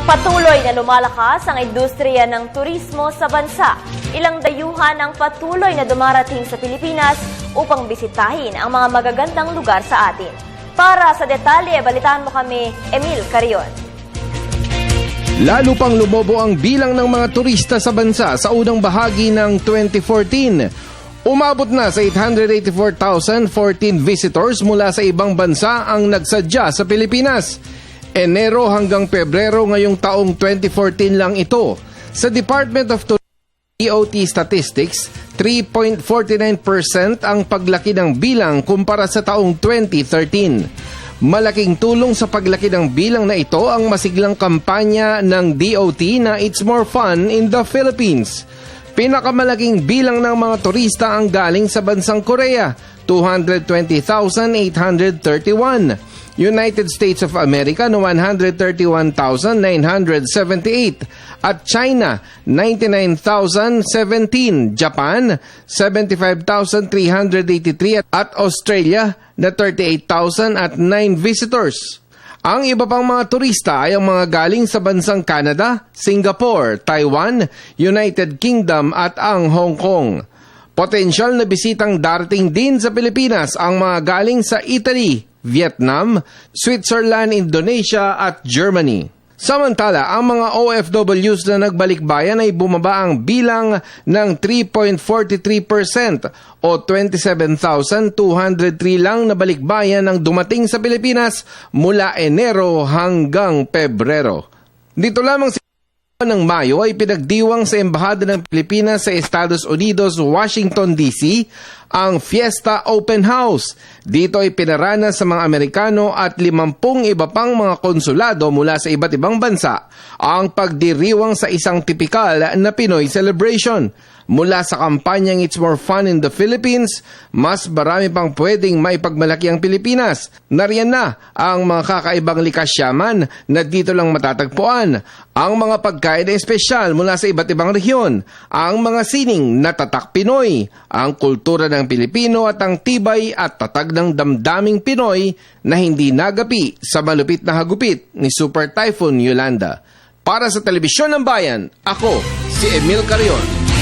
Patuloy na lumalakas ang industriya ng turismo sa bansa. Ilang dayuhan ang patuloy na dumarating sa Pilipinas upang bisitahin ang mga magagandang lugar sa atin. Para sa detalye, balitaan mo kami, Emil Carion. Lalo pang lumobo ang bilang ng mga turista sa bansa sa unang bahagi ng 2014. Umabot na sa 884,014 visitors mula sa ibang bansa ang nagsadya sa Pilipinas. Enero hanggang Pebrero ngayong taong 2014 lang ito. Sa Department of Tourism DOT Statistics, 3.49% ang paglaki ng bilang kumpara sa taong 2013. Malaking tulong sa paglaki ng bilang na ito ang masiglang kampanya ng DOT na It's More Fun in the Philippines. Pinakamalaking bilang ng mga turista ang galing sa bansang Korea, 220,831. United States of America na 131,978 at China 99,017, Japan 75,383 at Australia na 38,009 visitors. Ang iba pang mga turista ay ang mga galing sa bansang Canada, Singapore, Taiwan, United Kingdom at ang Hong Kong. Potensyal na bisitang darating din sa Pilipinas ang mga galing sa Italy, Vietnam, Switzerland, Indonesia at Germany. Samantala, ang mga OFWs na nagbalikbayan ay bumaba ang bilang ng 3.43% o 27,203 lang na balikbayan ang dumating sa Pilipinas mula Enero hanggang Pebrero. Dito lamang ng Mayo ay pinagdiwang sa Embahada ng Pilipinas sa Estados Unidos, Washington, D.C. ang Fiesta Open House. Dito ay pinarana sa mga Amerikano at 50 iba pang mga konsulado mula sa iba't ibang bansa ang pagdiriwang sa isang tipikal na Pinoy celebration. Mula sa kampanyang It's More Fun in the Philippines, mas marami pang pwedeng maipagmalaki ang Pilipinas. Nariyan na ang mga kakaibang likas yaman na dito lang matatagpuan, ang mga pagkain na espesyal mula sa iba't ibang rehiyon, ang mga sining na tatak Pinoy, ang kultura ng Pilipino at ang tibay at tatag ng damdaming Pinoy na hindi nagapi sa malupit na hagupit ni Super Typhoon Yolanda. Para sa Telebisyon ng Bayan, ako si Emil Carion.